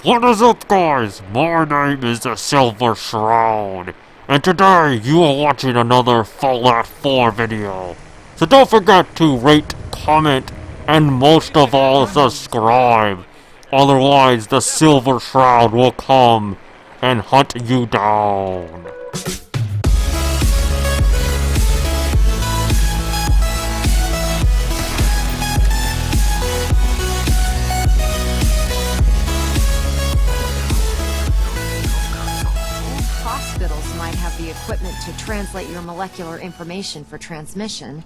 What is up, guys? My name is the Silver Shroud, and today you are watching another Fallout 4 video. So don't forget to rate, comment, and most of all subscribe. Otherwise the Silver Shroud will come and hunt you down. Hospitals might have the equipment to translate your molecular information for transmission.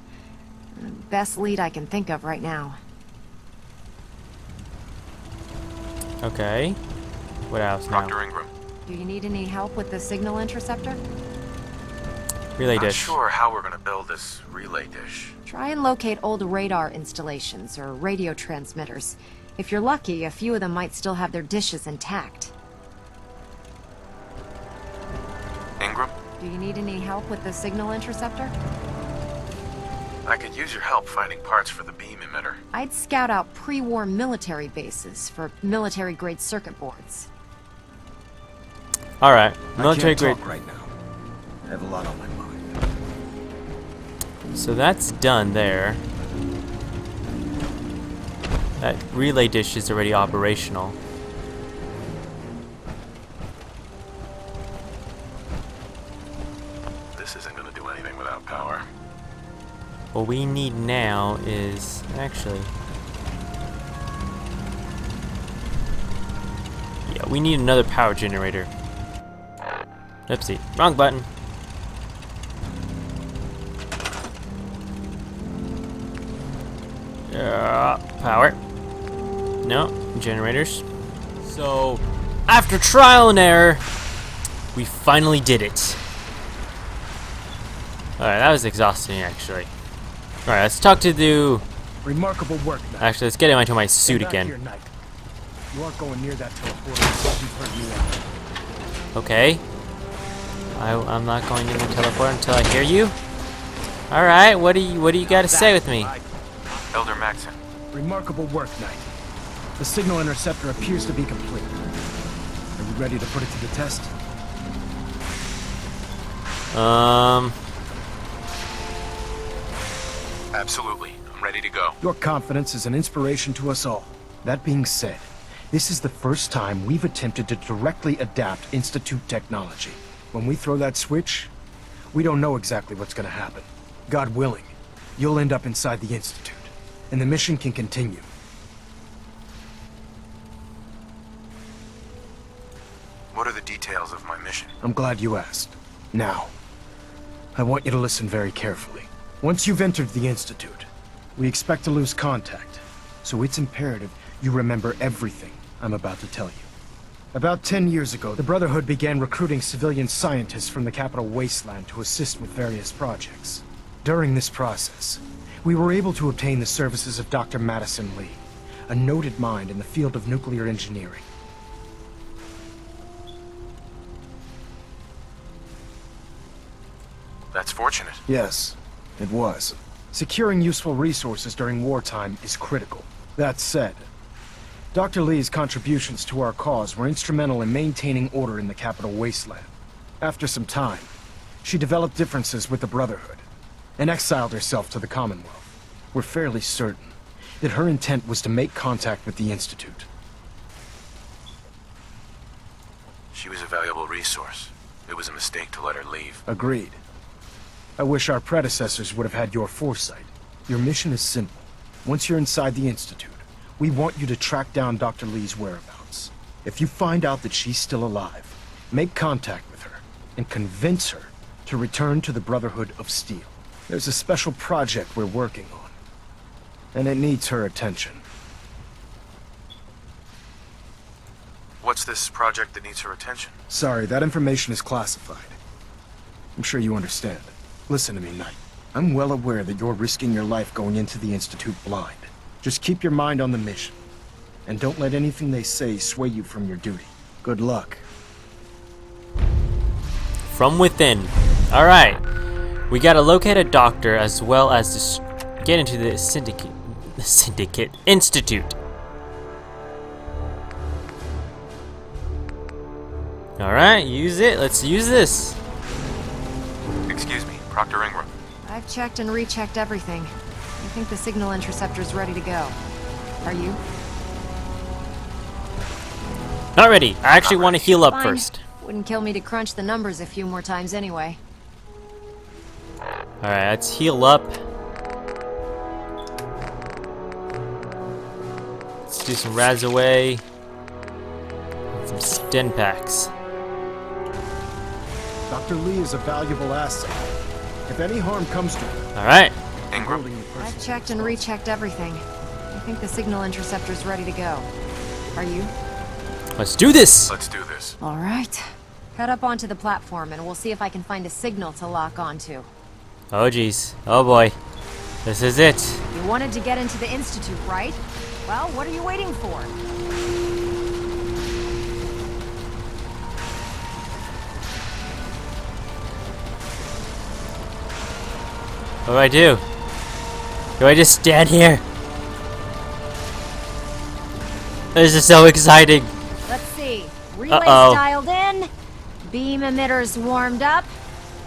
Best lead I can think of right now. Okay. What else now? Dr. Ingram. Do you need any help with the signal interceptor? Relay Not dish. sure how we're gonna build this relay dish. Try and locate old radar installations or radio transmitters. If you're lucky, a few of them might still have their dishes intact. Ingram, Do you need any help with the signal interceptor? I could use your help finding parts for the beam emitter. I'd scout out pre-war military bases for military-grade circuit boards. Alright. I Military can't grade. talk right now. I have a lot on my mind. So that's done there. That relay dish is already operational. This isn't gonna do anything without power. What we need now is actually. Yeah, we need another power generator. Oopsie. Wrong button. Power. No, generators. So, after trial and error, we finally did it. Alright, that was exhausting actually. Alright, let's talk to the... Remarkable work, Knight. Actually, let's get into my suit Get back again. here, Knight. You aren't going near that teleporter until we've heard you out. Okay. I'm not going to the teleport until I hear you. Alright, what do you got to say with me? Elder Maxon, Remarkable work, Knight. The signal interceptor appears to be complete. Are you ready to put it to the test? absolutely. I'm ready to go. Your confidence is an inspiration to us all. That being said, this is the first time we've attempted to directly adapt Institute technology. When we throw that switch, we don't know exactly what's going to happen. God willing, you'll end up inside the Institute, and the mission can continue. What are the details of my mission? I'm glad you asked. Now, I want you to listen very carefully. Once you've entered the Institute, we expect to lose contact, so it's imperative you remember everything I'm about to tell you. About 10 years ago, the Brotherhood began recruiting civilian scientists from the capital wasteland to assist with various projects. During this process, we were able to obtain the services of Dr. Madison Lee, a noted mind in the field of nuclear engineering. That's fortunate. Yes, it was. Securing useful resources during wartime is critical. That said, Dr. Lee's contributions to our cause were instrumental in maintaining order in the capital wasteland. After some time, she developed differences with the Brotherhood and exiled herself to the Commonwealth. We're fairly certain that her intent was to make contact with the Institute. She was a valuable resource. It was a mistake to let her leave. Agreed. I wish our predecessors would have had your foresight. Your mission is simple. Once you're inside the Institute, we want you to track down Dr. Lee's whereabouts. If you find out that she's still alive, make contact with her and convince her to return to the Brotherhood of Steel. There's a special project we're working on, and it needs her attention. What's this project that needs her attention? Sorry, that information is classified. I'm sure you understand. Listen to me, Knight. I'm well aware that you're risking your life going into the Institute blind. Just keep your mind on the mission, and don't let anything they say sway you from your duty. Good luck. From within. Alright. We gotta locate a doctor as well as get into the Syndicate Institute. Alright, use it. Let's use this. Excuse me, Proctor Ingram. I've checked and rechecked everything. I think the signal interceptor's ready to go. Are you? Not ready. I actually want to heal up Fine. first. Wouldn't kill me to crunch the numbers a few more times anyway. Alright, let's heal up. Let's do some Raz away. Some Sten packs. Dr. Lee is a valuable asset. If any harm comes to her, Alright. Ingram. holding the person. I've checked and rechecked everything. I think the signal interceptor's ready to go. Are you? Let's do this! Let's do this. All right. Head up onto the platform and we'll see if I can find a signal to lock onto. Oh jeez. Oh boy. This is it. You wanted to get into the Institute, right? Well, what are you waiting for? What do I do? Do I just stand here? This is so exciting. Let's see. Relays Uh-oh. dialed in. Beam emitters warmed up.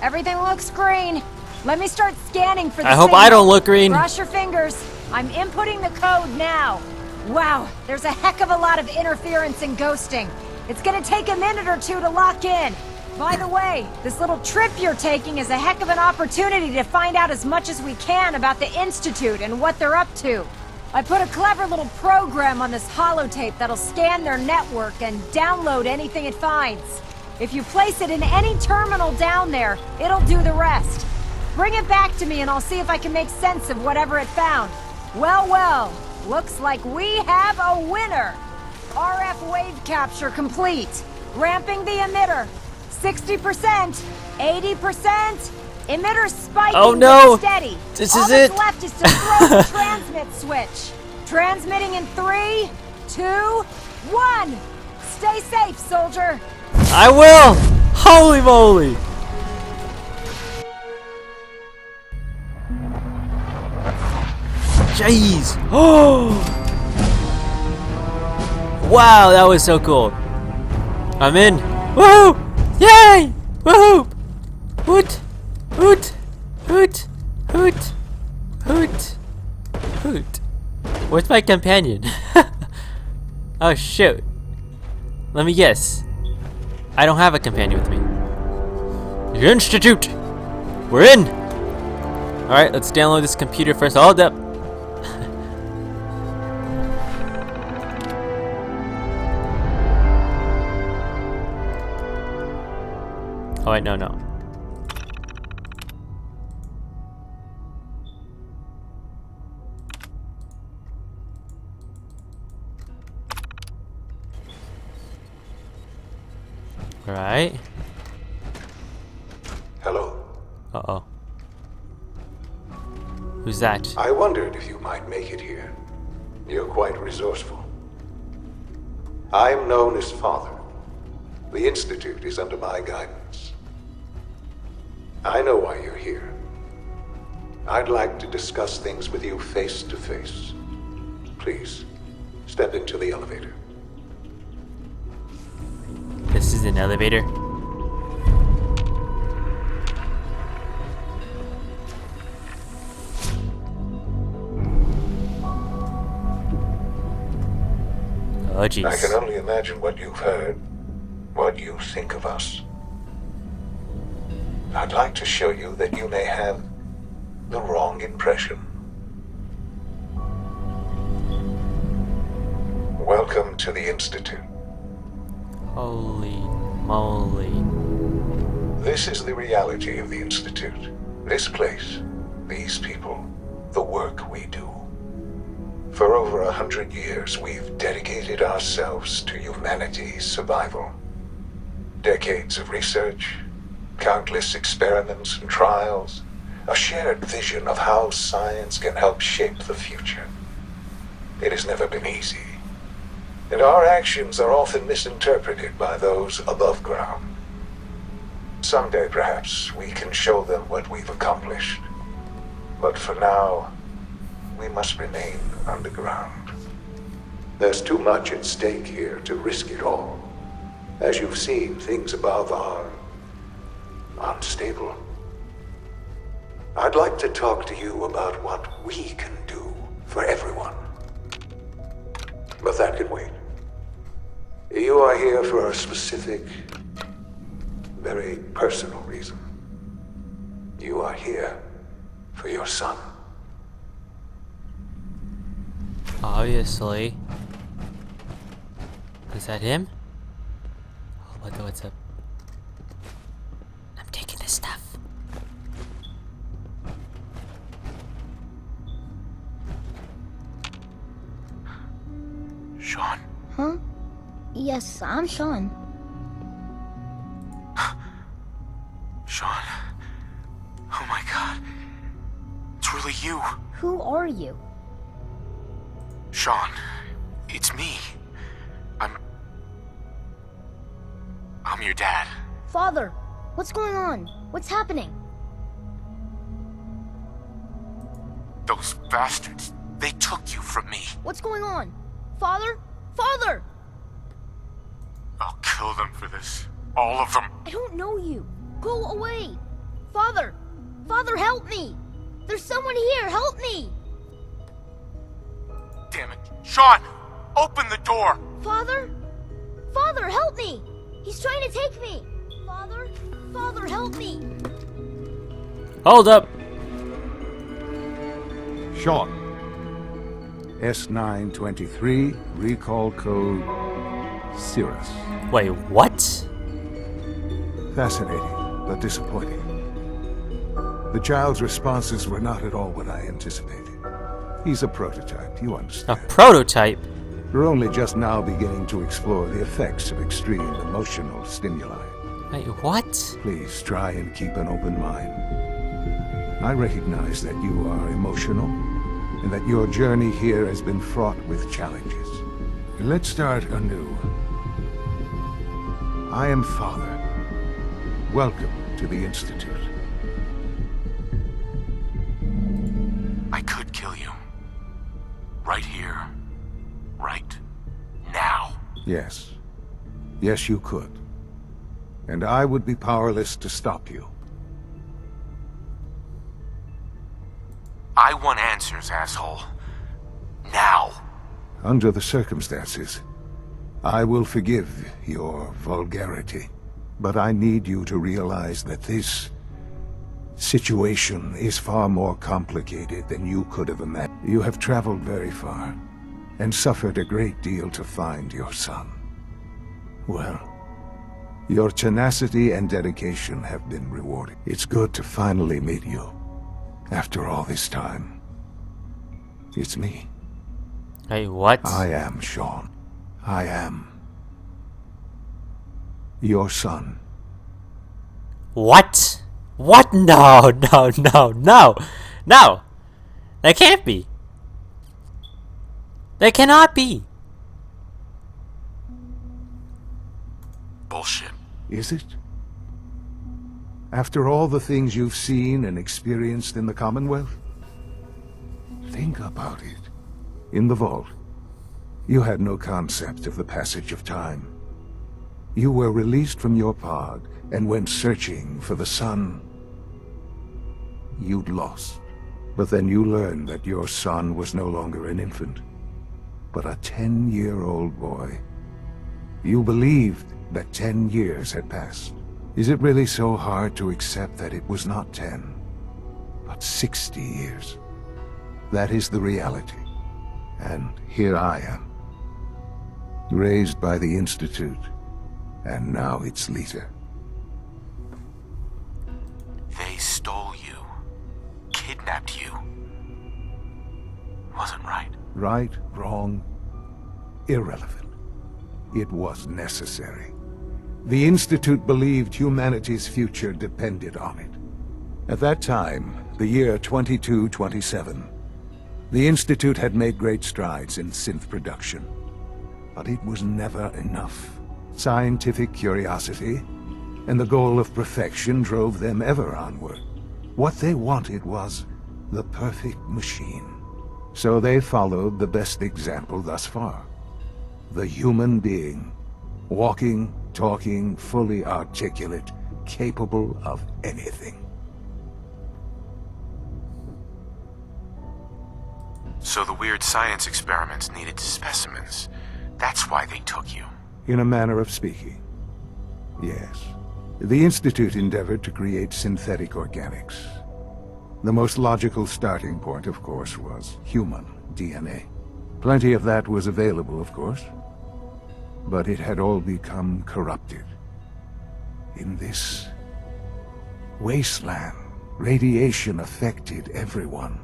Everything looks green. Let me start scanning for the I hope signal. I don't look green. Cross your fingers. I'm inputting the code now. Wow, there's a heck of a lot of interference and ghosting. It's gonna take a minute or two to lock in. By the way, this little trip you're taking is a heck of an opportunity to find out as much as we can about the Institute and what they're up to. I put a clever little program on this holotape that'll scan their network and download anything it finds. If you place it in any terminal down there, it'll do the rest. Bring it back to me and I'll see if I can make sense of whatever it found. Well, well, looks like we have a winner. RF wave capture complete. Ramping the emitter. 60%, 80%. Emitter spiking. Oh, no. Steady. This All is that's it. left is to throw the transmit switch. Transmitting in 3, 2, 1. Stay safe, soldier. I will! Holy moly! Jeez! Oh! Wow, that was so cool. I'm in. Woohoo! Yay! Woohoo! Hoot! Hoot! Hoot! Hoot! Hoot! Hoot! Where's my companion? Oh shoot! Let me guess. I don't have a companion with me. The Institute! We're in! Alright, let's download this computer first. Hold up! Oh wait, no. Alright. Hello. Uh-oh. Who's that? I wondered if you might make it here. You're quite resourceful. I'm known as Father. The Institute is under my guidance. I know why you're here. I'd like to discuss things with you face to face. Please, step into the elevator. This is an elevator. Oh jeez. I can only imagine what you've heard, what you think of us. I'd like to show you that you may have the wrong impression. Welcome to the Institute. Holy moly. This is the reality of the Institute. This place, these people, the work we do. For over 100 years, we've dedicated ourselves to humanity's survival. Decades of research, countless experiments and trials, a shared vision of how science can help shape the future. It has never been easy, and our actions are often misinterpreted by those above ground. Someday, perhaps, we can show them what we've accomplished. But for now, we must remain underground. There's too much at stake here to risk it all. As you've seen, things above are unstable. I'd like to talk to you about what we can do for everyone. But that can wait. You are here for a specific, very personal reason. You are here for your son. Obviously. Is that him? Oh, what's up? I'm taking this stuff. Sean? Huh? Yes, I'm Sean. Sean. Oh my god. It's really you. Who are you? Sean. It's me. I'm your dad. Father, what's going on? What's happening? Those bastards. They took you from me. What's going on? Father? Father! I'll kill them for this. All of them. I don't know you. Go away. Father! Father, help me! There's someone here, help me! Damn it. Sean! Open the door! Father? Father, help me! He's trying to take me! Father? Father, help me! Hold up! Sean. S923, recall code Cirrus. Wait, what? Fascinating, but disappointing. The child's responses were not at all what I anticipated. He's a prototype, you A understand. prototype? We're only just now beginning to explore the effects of extreme emotional stimuli. Wait, what? Please try and keep an open mind. I recognize that you are emotional, and that your journey here has been fraught with challenges. Let's start anew. I am Father. Welcome to the Institute. I could kill you. Right here. Right now. Yes. Yes, you could. And I would be powerless to stop you. I want answers, asshole. Now. Under the circumstances, I will forgive your vulgarity. But I need you to realize that this situation is far more complicated than you could have imagined. You have traveled very far, and suffered a great deal to find your son. Well, your tenacity and dedication have been rewarded. It's good to finally meet you, after all this time. It's me. Wait, what? I am Sean. I am your son. What? What? No, no, no, no! No! That can't be! That cannot be! Bullshit. Is it? After all the things you've seen and experienced in the Commonwealth? Think about it. In the vault, you had no concept of the passage of time. You were released from your pod and went searching for the son you'd lost. But then you learned that your son was no longer an infant, but a 10-year-old boy. You believed that 10 years had passed. Is it really so hard to accept that it was not 10, but 60 years? That is the reality. And here I am, raised by the Institute, and now its leader. They stole you. Kidnapped you. Wasn't right. Right, wrong, irrelevant. It was necessary. The Institute believed humanity's future depended on it. At that time, the year 2227, the Institute had made great strides in synth production. But it was never enough. Scientific curiosity and the goal of perfection drove them ever onward. What they wanted was the perfect machine. So they followed the best example thus far. The human being, walking, talking, fully articulate, capable of anything. So the weird science experiments needed specimens. That's why they took you. In a manner of speaking, yes. The Institute endeavored to create synthetic organics. The most logical starting point, of course, was human DNA. Plenty of that was available, of course. But it had all become corrupted. In this wasteland, radiation affected everyone.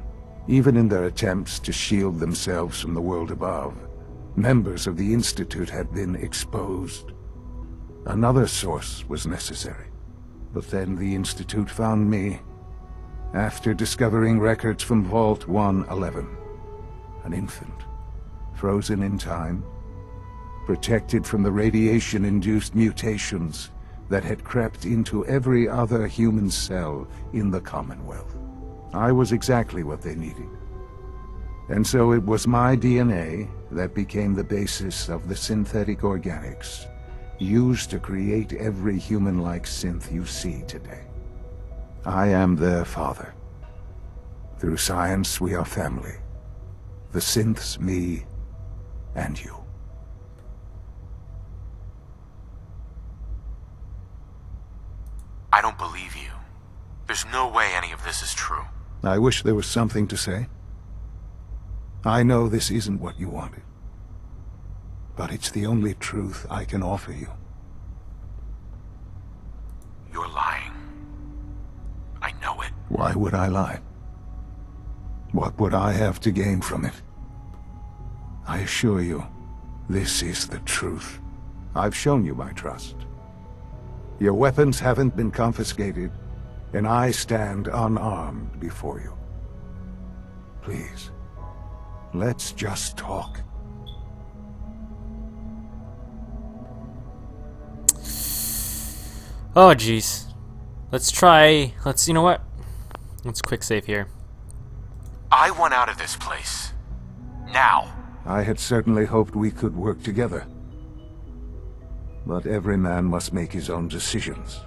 Even in their attempts to shield themselves from the world above, members of the Institute had been exposed. Another source was necessary. But then the Institute found me, after discovering records from Vault 111. An infant, frozen in time, protected from the radiation-induced mutations that had crept into every other human cell in the Commonwealth. I was exactly what they needed. And so it was my DNA that became the basis of the synthetic organics used to create every human-like synth you see today. I am their father. Through science, we are family. The synths, me, and you. I don't believe you. There's no way any of this is true. I wish there was something to say. I know this isn't what you wanted. But it's the only truth I can offer you. You're lying. I know it. Why would I lie? What would I have to gain from it? I assure you, this is the truth. I've shown you my trust. Your weapons haven't been confiscated, and I stand unarmed before you. Please, let's just talk. Oh, jeez. You know what? Let's quick save here. I want out of this place. Now. I had certainly hoped we could work together. But every man must make his own decisions.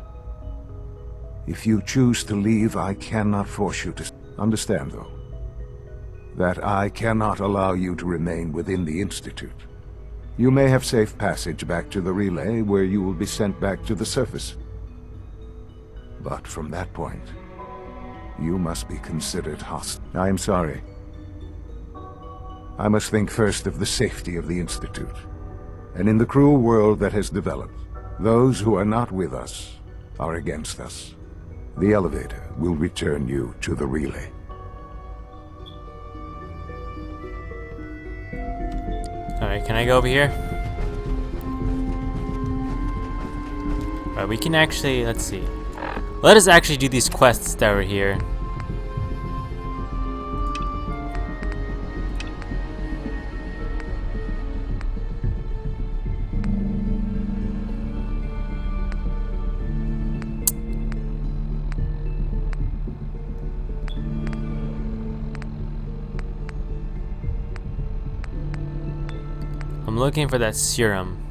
If you choose to leave, I cannot force you to. Understand, though, that I cannot allow you to remain within the Institute. You may have safe passage back to the relay, where you will be sent back to the surface. But from that point, you must be considered hostile. I am sorry. I must think first of the safety of the Institute. And in the cruel world that has developed, those who are not with us are against us. The elevator will return you to the relay. Alright, can I go over here? Alright, we can actually, let's see. Let us actually do these quests that are here. I'm looking for that serum.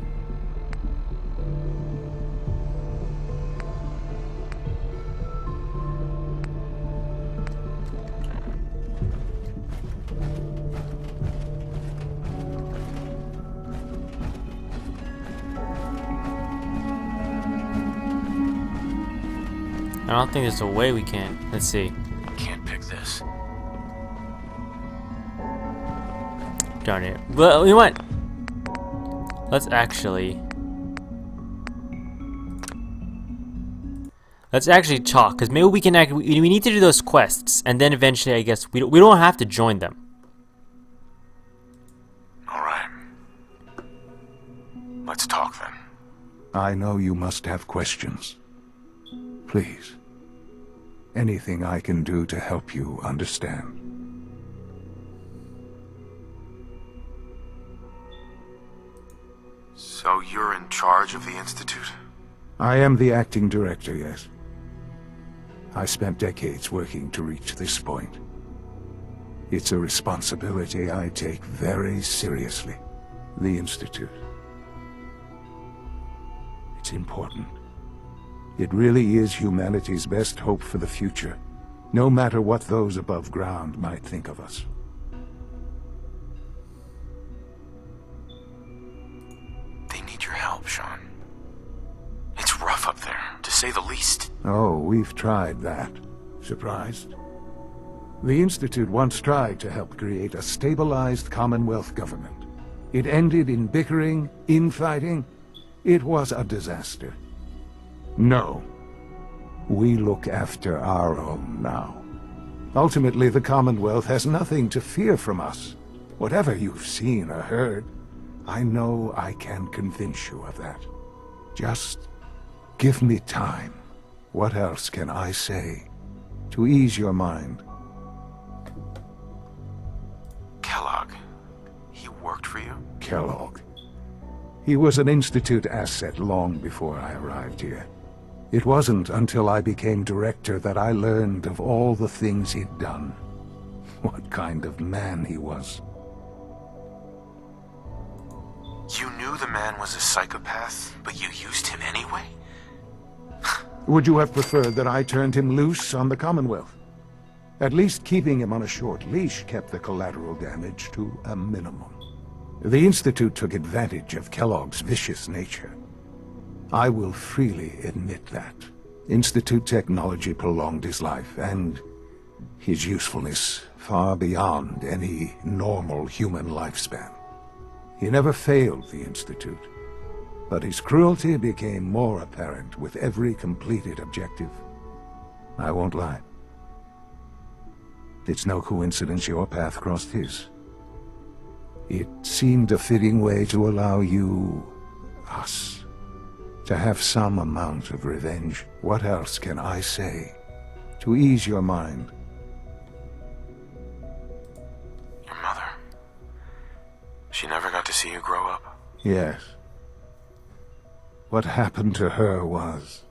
I don't think there's a way we can. Let's see. Can't pick this. Darn it. Well, you know what? Let's actually talk, because maybe we can we need to do those quests, and then eventually I guess we don't have to join them. Alright. Let's talk then. I know you must have questions. Please, anything I can do to help you understand. So you're in charge of the Institute? I am the acting director, yes. I spent decades working to reach this point. It's a responsibility I take very seriously. The Institute. It's important. It really is humanity's best hope for the future, no matter what those above ground might think of us. They need your help, Sean. It's rough up there, to say the least. Oh, we've tried that. Surprised? The Institute once tried to help create a stabilized Commonwealth government. It ended in bickering, infighting. It was a disaster. No. We look after our own now. Ultimately, the Commonwealth has nothing to fear from us. Whatever you've seen or heard, I know I can convince you of that. Just give me time. What else can I say to ease your mind? Kellogg. He worked for you? Kellogg. He was an Institute asset long before I arrived here. It wasn't until I became director that I learned of all the things he'd done. What kind of man he was. You knew the man was a psychopath, but you used him anyway? Would you have preferred that I turned him loose on the Commonwealth? At least keeping him on a short leash kept the collateral damage to a minimum. The Institute took advantage of Kellogg's vicious nature. I will freely admit that. Institute technology prolonged his life, and his usefulness far beyond any normal human lifespan. He never failed the Institute, but his cruelty became more apparent with every completed objective. I won't lie. It's no coincidence your path crossed his. It seemed a fitting way to allow you, us, to have some amount of revenge. What else can I say to ease your mind? Your mother. She never got to see you grow up? Yes. What happened to her was...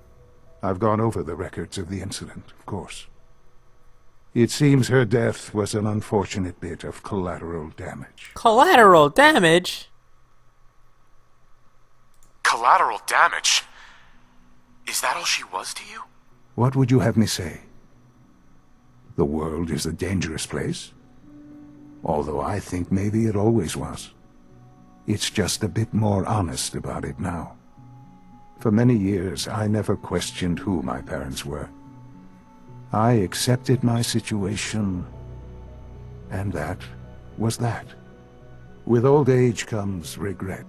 I've gone over the records of the incident, of course. It seems her death was an unfortunate bit of collateral damage. Collateral damage? Collateral damage? Is that all she was to you? What would you have me say? The world is a dangerous place? Although I think maybe it always was. It's just a bit more honest about it now. For many years, I never questioned who my parents were. I accepted my situation, and that was that. With old age comes regret.